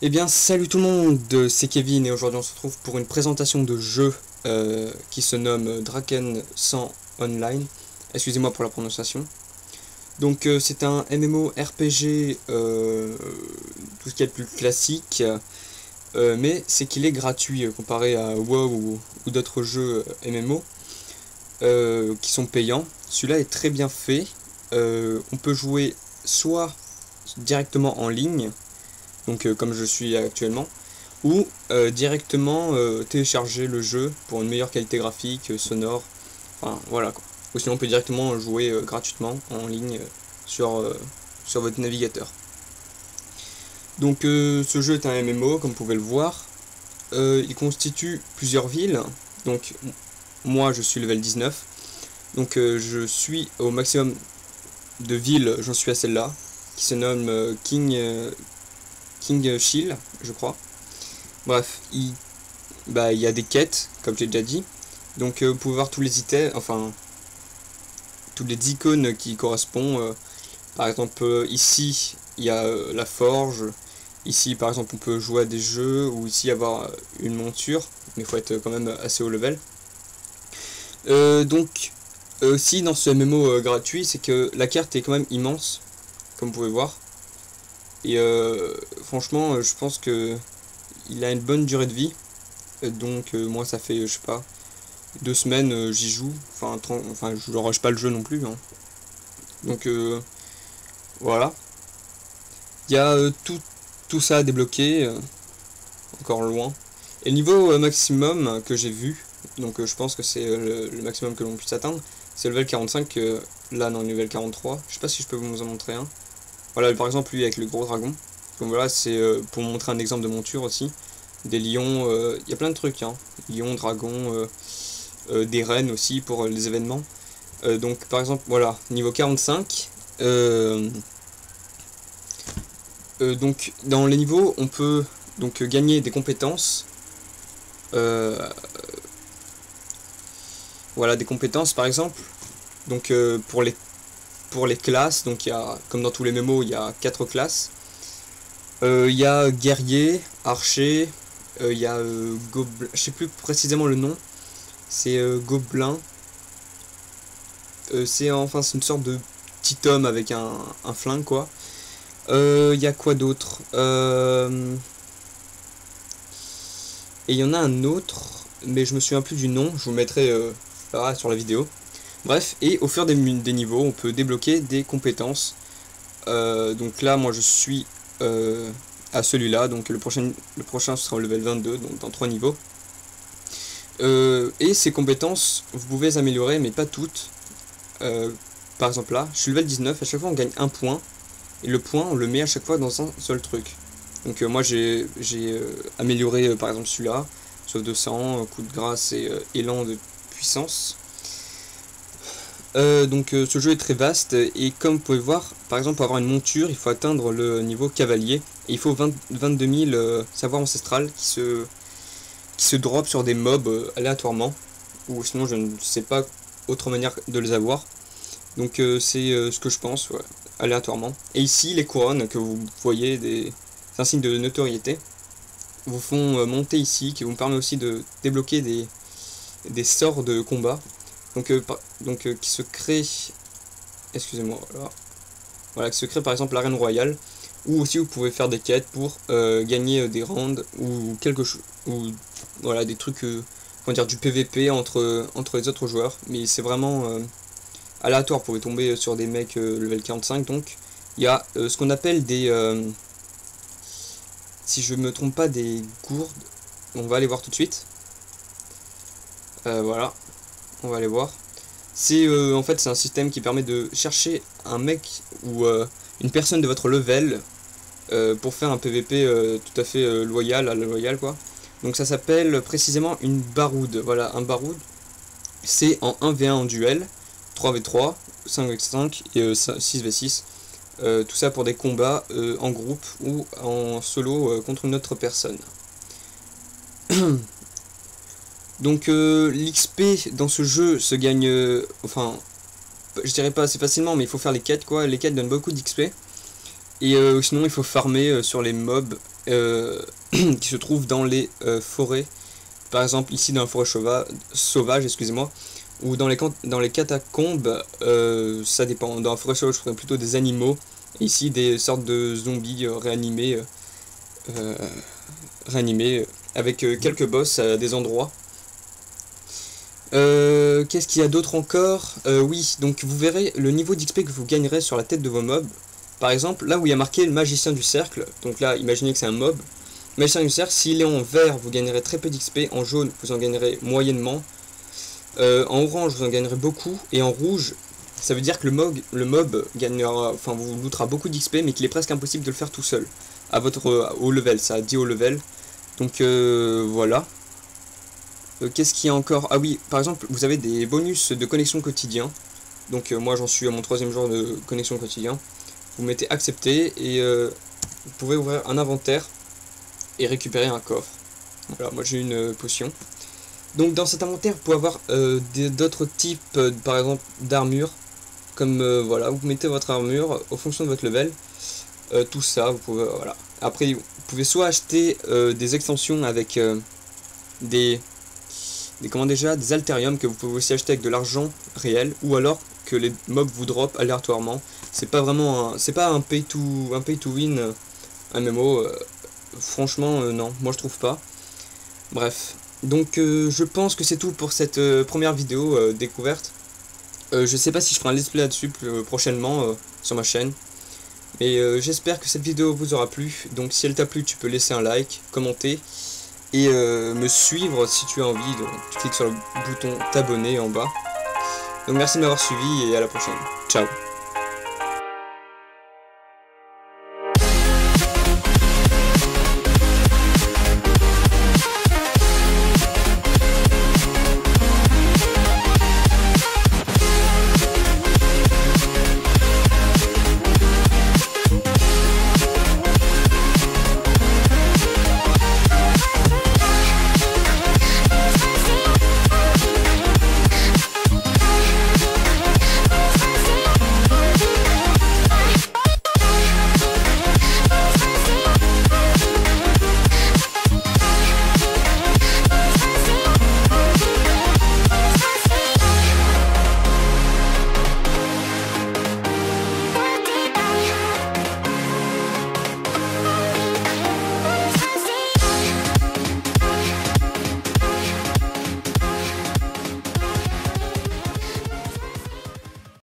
Eh bien, salut tout le monde, c'est Kevin et aujourd'hui on se retrouve pour une présentation de jeu qui se nomme Draken 100 Online. Excusez-moi pour la prononciation. Donc c'est un MMORPG, tout ce qui est le plus classique, mais c'est qu'il est gratuit comparé à WoW ou d'autres jeux MMO qui sont payants. Celui-là est très bien fait. On peut jouer soit directement en ligne, donc comme je suis actuellement, ou directement télécharger le jeu pour une meilleure qualité graphique, sonore, enfin voilà quoi. Ou sinon on peut directement jouer gratuitement en ligne sur votre navigateur. Donc ce jeu est un MMO comme vous pouvez le voir. Il constitue plusieurs villes, donc moi je suis level 19, donc je suis au maximum de villes, j'en suis à celle-là, qui se nomme King Shield, je crois. Bref, il y a des quêtes, comme j'ai déjà dit. Donc vous pouvez voir tous les items, enfin toutes les icônes qui correspondent. Par exemple, ici il y a la forge. Ici par exemple on peut jouer à des jeux, ou ici avoir une monture, mais il faut être quand même assez haut level. Donc aussi dans ce MMO gratuit, c'est que la carte est quand même immense, comme vous pouvez voir. Et franchement, je pense que il a une bonne durée de vie. Donc moi ça fait, je sais pas, 2 semaines j'y joue. Enfin je rush pas le jeu non plus, hein. Donc voilà. Il y a tout ça à débloquer, encore loin. Et le niveau maximum que j'ai vu, donc je pense que c'est le maximum que l'on puisse atteindre, c'est level 45, là non, level 43. Je sais pas si je peux vous en montrer un. Voilà, par exemple lui avec le gros dragon. Donc voilà, c'est pour montrer un exemple de monture aussi. Des lions, il y a plein de trucs, hein. Lions, dragons, des rennes aussi pour les événements. Donc par exemple, voilà, niveau 45. Donc dans les niveaux, on peut donc gagner des compétences. Voilà, des compétences par exemple. Donc pour les classes, donc il y a, comme dans tous les MMO, il y a 4 classes. Il y a guerrier, archer, il y a gobelin, je sais plus précisément le nom, c'est gobelin. C'est enfin c'est une sorte de petit homme avec un flingue quoi. Il y a quoi d'autre, et il y en a un autre, mais je me souviens plus du nom, je vous le mettrai là sur la vidéo. Bref, et au fur des niveaux, on peut débloquer des compétences. Donc là, moi je suis à celui-là, donc le prochain ce sera au level 22, donc dans 3 niveaux. Et ces compétences, vous pouvez les améliorer, mais pas toutes. Par exemple là, je suis level 19, à chaque fois on gagne un point, et le point on le met à chaque fois dans un seul truc. Donc moi j'ai amélioré par exemple celui-là, sauf de sang, coup de grâce et élan de puissance. Donc ce jeu est très vaste, et comme vous pouvez voir, par exemple pour avoir une monture, il faut atteindre le niveau cavalier, et il faut 22 000 savoirs ancestrales qui se drop sur des mobs aléatoirement, ou sinon je ne sais pas autre manière de les avoir. Donc c'est ce que je pense, ouais, aléatoirement. Et ici les couronnes que vous voyez, c'est un signe de notoriété, vous font monter ici, qui vous permet aussi de débloquer des sorts de combat. Donc qui se crée, excusez-moi, voilà, qui se crée par exemple l'arène royale, ou aussi vous pouvez faire des quêtes pour gagner des rounds ou quelque chose, ou voilà des trucs, comment dire, du PVP entre les autres joueurs, mais c'est vraiment aléatoire. Vous pouvez tomber sur des mecs level 45, donc il y a ce qu'on appelle des, si je me trompe pas, des gourdes. On va aller voir tout de suite. Voilà. On va aller voir. C'est en fait c'est un système qui permet de chercher un mec ou une personne de votre level pour faire un PVP tout à fait loyal, à la loyale quoi. Donc ça s'appelle précisément une baroude. Voilà, un baroude. C'est en 1v1 en duel, 3v3, 5v5 et 6v6. Tout ça pour des combats en groupe ou en solo contre une autre personne. Donc l'XP dans ce jeu se gagne, enfin, je dirais pas assez facilement, mais il faut faire les quêtes quoi. Les quêtes donnent beaucoup d'XP. Et sinon il faut farmer sur les mobs qui se trouvent dans les forêts. Par exemple ici dans la forêt sauvage, excusez-moi, ou dans les catacombes, ça dépend. Dans la forêt sauvage, je ferais plutôt des animaux. Et ici, des sortes de zombies réanimés avec quelques boss à des endroits. Qu'est-ce qu'il y a d'autre encore? Oui, donc vous verrez le niveau d'XP que vous gagnerez sur la tête de vos mobs. Par exemple, là où il y a marqué le magicien du cercle, donc là, imaginez que c'est un mob. Le magicien du cercle, s'il est en vert, vous gagnerez très peu d'XP. En jaune, vous en gagnerez moyennement. En orange, vous en gagnerez beaucoup. Et en rouge, ça veut dire que le mob gagnera, enfin, vous lootera beaucoup d'XP, mais qu'il est presque impossible de le faire tout seul. À votre haut level, ça a dit haut level. Donc voilà. Qu'est-ce qu'il y a encore? Ah oui, par exemple, vous avez des bonus de connexion quotidien. Donc moi j'en suis à mon 3e jour de connexion quotidien. Vous mettez accepter et vous pouvez ouvrir un inventaire et récupérer un coffre. Voilà, moi j'ai une potion. Donc dans cet inventaire, vous pouvez avoir d'autres types, par exemple d'armure. Comme voilà, vous mettez votre armure en fonction de votre level. Tout ça, vous pouvez, voilà. Après, vous pouvez soit acheter des extensions avec des Altharium que vous pouvez aussi acheter avec de l'argent réel, ou alors que les mobs vous drop aléatoirement. C'est pas vraiment c'est pas un pay to win MMO. Franchement non, moi je trouve pas. Bref, donc je pense que c'est tout pour cette première vidéo découverte. Je sais pas si je ferai un let's play là-dessus prochainement sur ma chaîne. Mais j'espère que cette vidéo vous aura plu. Donc si elle t'a plu, tu peux laisser un like, commenter et me suivre si tu as envie. Donc tu cliques sur le bouton t'abonner en bas. Donc merci de m'avoir suivi et à la prochaine. Ciao.